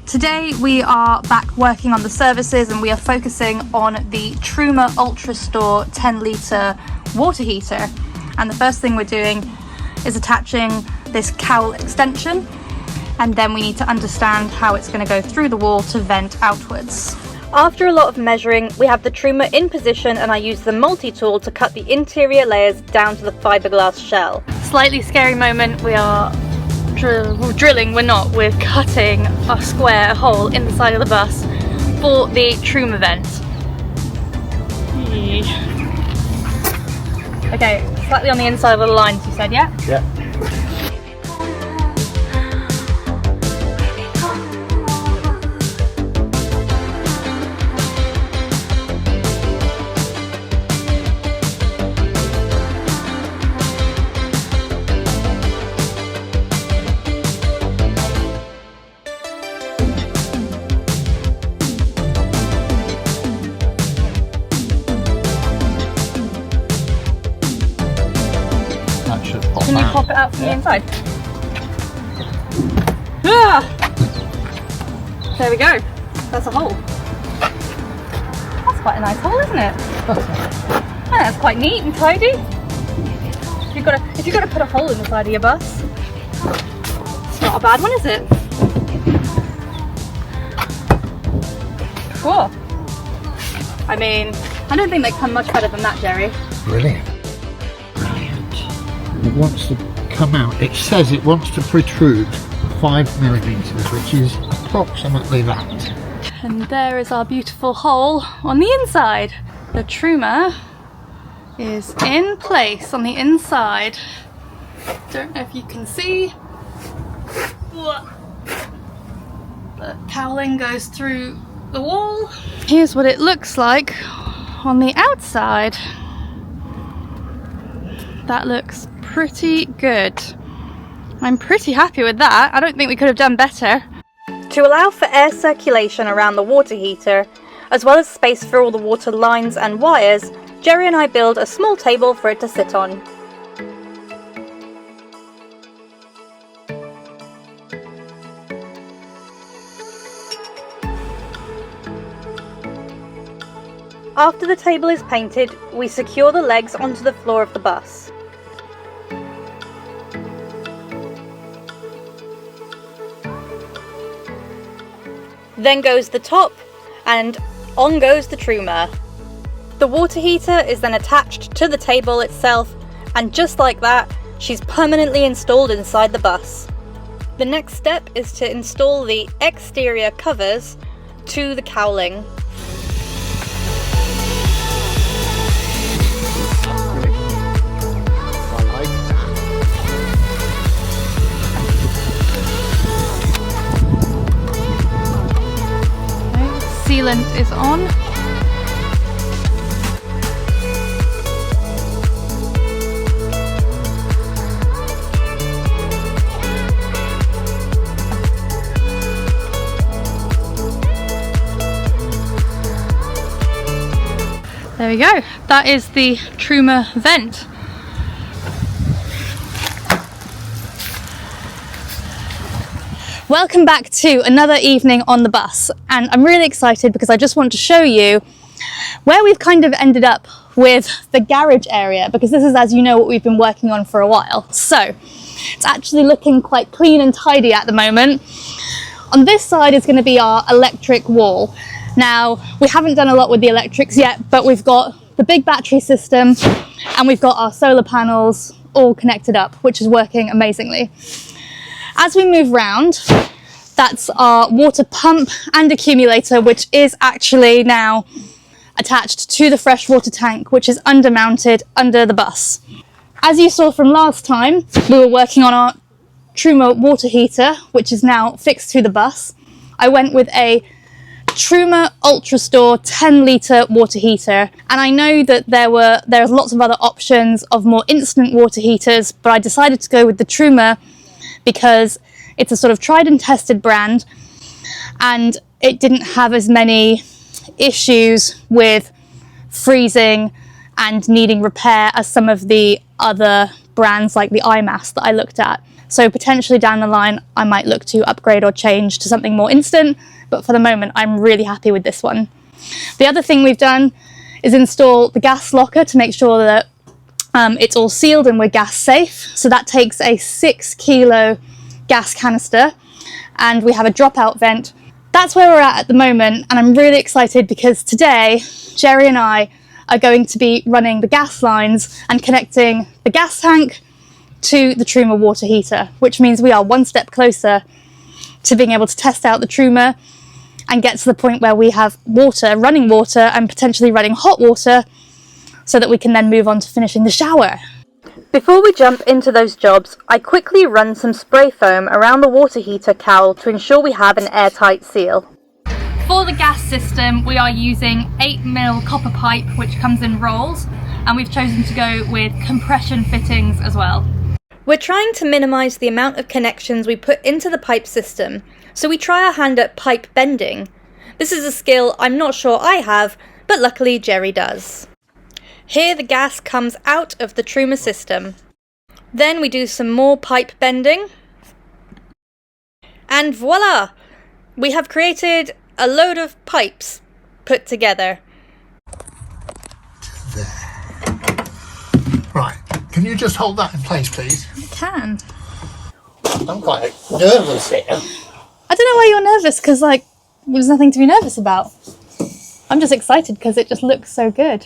Today we are back working on the services and we are focusing on the Truma Ultra Store 10 litre water heater. And the first thing we're doing is attaching this cowl extension, and then we need to understand how it's going to go through the wall to vent outwards. After a lot of measuring, we have the Truma in position and I use the multi-tool to cut the interior layers down to the fiberglass shell. Slightly scary moment, we are drilling, we're cutting a square hole in the side of the bus for the Truma vent. Okay, slightly on the inside of the lines you said, yeah? Yeah. Can you pop it out from the inside? Ah! There we go. That's a hole. That's quite a nice hole, isn't it? And that's quite neat and tidy. If you've got to put a hole in the side of your bus, it's not a bad one, is it? Cool. I mean, I don't think they come much better than that, Jerry. Brilliant. It wants to come out. It says it wants to protrude 5mm, which is approximately that. And there is our beautiful hole on the inside. The Truma is in place on the inside. Don't know if you can see. The cowling goes through the wall. Here's what it looks like on the outside. That looks pretty good. I'm pretty happy with that. I don't think we could have done better. To allow for air circulation around the water heater, as well as space for all the water lines and wires, Jerry and I build a small table for it to sit on. After the table is painted, we secure the legs onto the floor of the bus. Then goes the top, and on goes the Truma. The water heater is then attached to the table itself, and just like that, she's permanently installed inside the bus. The next step is to install the exterior covers to the cowling. Sealant is on. There we go. That is the Truma vent. Welcome back to another evening on the bus, and I'm really excited because I just want to show you where we've kind of ended up with the garage area, because this is, as you know, what we've been working on for a while. So it's actually looking quite clean and tidy at the moment. On this side is going to be our electric wall. Now, we haven't done a lot with the electrics yet, but we've got the big battery system and we've got our solar panels all connected up, which is working amazingly. As we move round, that's our water pump and accumulator, which is actually now attached to the freshwater tank, which is undermounted under the bus. As you saw from last time, we were working on our Truma water heater, which is now fixed to the bus. I went with a Truma Ultra Store 10 litre water heater, and I know that there's lots of other options of more instant water heaters, but I decided to go with the Truma because it's a sort of tried and tested brand, and it didn't have as many issues with freezing and needing repair as some of the other brands like the iMass that I looked at. So potentially down the line, I might look to upgrade or change to something more instant, but for the moment, I'm really happy with this one. The other thing we've done is install the gas locker to make sure that it's all sealed and we're gas safe. So that takes a 6 kilo gas canister, and we have a dropout vent. That's where we're at the moment, and I'm really excited because today Jerry and I are going to be running the gas lines and connecting the gas tank to the Truma water heater, which means we are one step closer to being able to test out the Truma and get to the point where we have water, running water, and potentially running hot water, so that we can then move on to finishing the shower. Before we jump into those jobs, I quickly run some spray foam around the water heater cowl to ensure we have an airtight seal. For the gas system, we are using 8mm copper pipe, which comes in rolls, and we've chosen to go with compression fittings as well. We're trying to minimise the amount of connections we put into the pipe system, so we try our hand at pipe bending. This is a skill I'm not sure I have, but luckily Jerry does. Here the gas comes out of the Truma system. Then we do some more pipe bending. And voila! We have created a load of pipes put together. There. Right, can you just hold that in place, please? I can. I'm quite nervous here. I don't know why you're nervous, because there's nothing to be nervous about. I'm just excited because it just looks so good.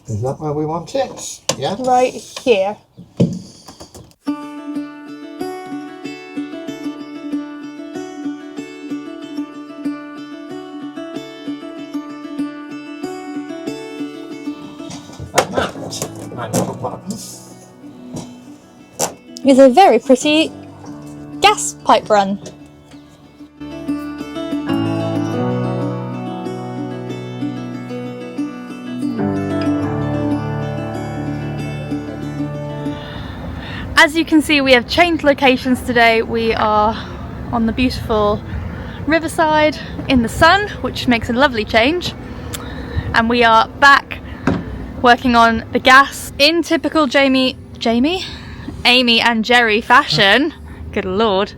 Is that where we want it? Yeah? Right here. Like that. My little button. It's a very pretty gas pipe run. As you can see, we have changed locations today. We are on the beautiful riverside in the sun, which makes a lovely change. And we are back working on the gas in typical Amy and Jerry fashion. Good lord.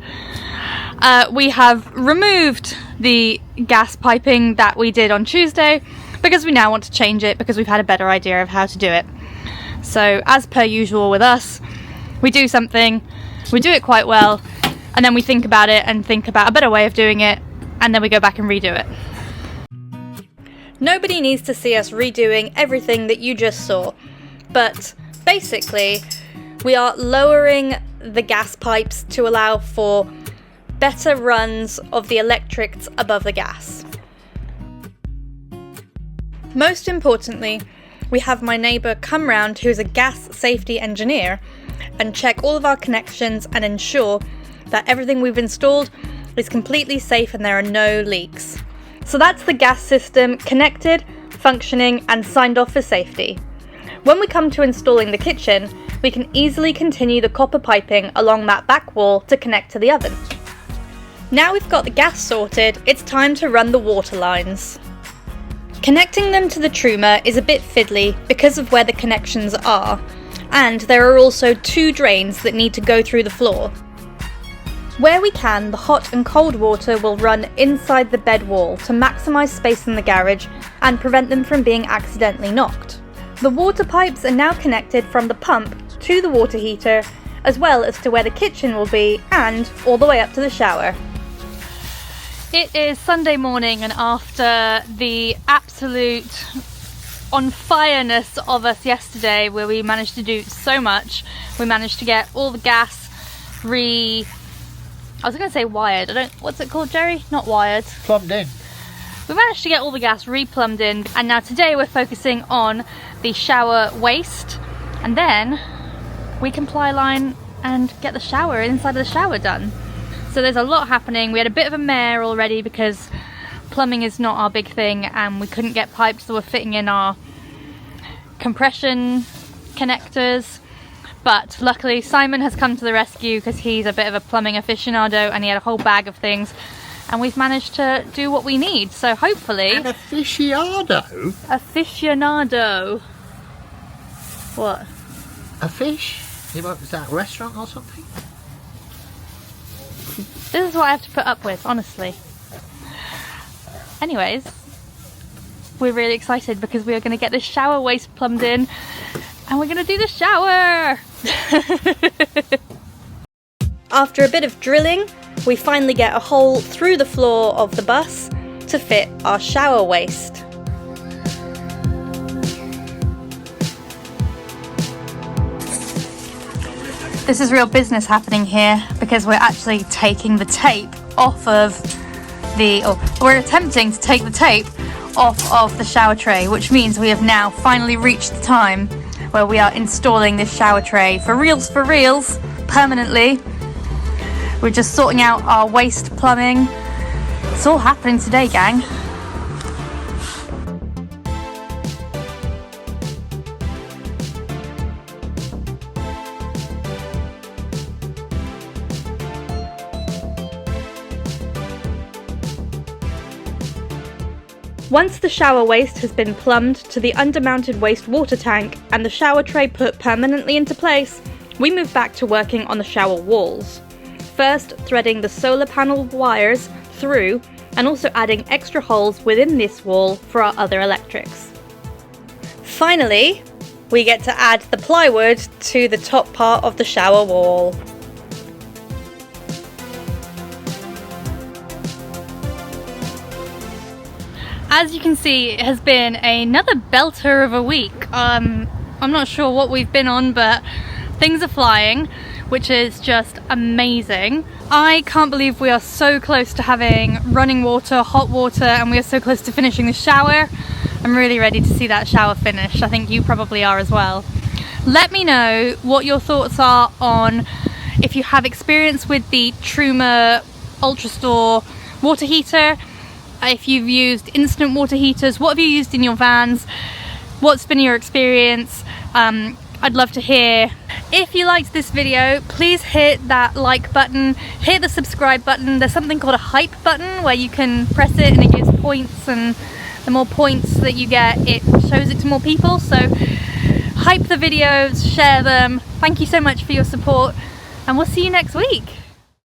We have removed the gas piping that we did on Tuesday because we now want to change it because we've had a better idea of how to do it. So as per usual with us, we do something, we do it quite well, and then we think about it and think about a better way of doing it, and then we go back and redo it. Nobody needs to see us redoing everything that you just saw, but basically we are lowering the gas pipes to allow for better runs of the electrics above the gas. Most importantly, we have my neighbour come round, who's a gas safety engineer, and check all of our connections and ensure that everything we've installed is completely safe and there are no leaks. So that's the gas system connected, functioning, and signed off for safety. When we come to installing the kitchen, we can easily continue the copper piping along that back wall to connect to the oven. Now we've got the gas sorted, it's time to run the water lines. Connecting them to the Truma is a bit fiddly because of where the connections are, and there are also 2 drains that need to go through the floor. Where we can, the hot and cold water will run inside the bed wall to maximise space in the garage and prevent them from being accidentally knocked. The water pipes are now connected from the pump to the water heater, as well as to where the kitchen will be and all the way up to the shower. It is Sunday morning, and after the absolute on fireness of us yesterday, where we managed to do so much, we managed to get all the gas I was going to say wired. What's it called, Jerry? Not wired. Plumbed in. We managed to get all the gas re-plumbed in, and now today we're focusing on the shower waste, and then we can ply line and get the shower inside of the shower done. So there's a lot happening. We had a bit of a mare already because plumbing is not our big thing, and we couldn't get pipes that were fitting in our compression connectors. But luckily Simon has come to the rescue because he's a bit of a plumbing aficionado and he had a whole bag of things, and we've managed to do what we need. So hopefully... An aficionado? Aficionado. What? a fish? Is that a restaurant or something? This is what I have to put up with, honestly. Anyways, we're really excited because we are going to get this shower waste plumbed in and we're going to do the shower! After a bit of drilling, we finally get a hole through the floor of the bus to fit our shower waste. This is real business happening here because we're actually taking the tape off of we're attempting to take the tape off of the shower tray, which means we have now finally reached the time where we are installing this shower tray for reals, permanently. We're just sorting out our waste plumbing. It's all happening today, gang. Once the shower waste has been plumbed to the undermounted wastewater tank and the shower tray put permanently into place, we move back to working on the shower walls. First, threading the solar panel wires through and also adding extra holes within this wall for our other electrics. Finally, we get to add the plywood to the top part of the shower wall. As you can see, it has been another belter of a week. I'm not sure what we've been on, but things are flying, which is just amazing. I can't believe we are so close to having running water, hot water, and we are so close to finishing the shower. I'm really ready to see that shower finished. I think you probably are as well. Let me know what your thoughts are on if you have experience with the Truma Ultrastore water heater. If you've used instant water heaters, what have you used in your vans? What's been your experience? I'd love to hear. If you liked this video, please hit that like button, hit the subscribe button. There's something called a hype button where you can press it and it gives points, and the more points that you get, it shows it to more people. So hype the videos, share them. Thank you so much for your support, and we'll see you next week.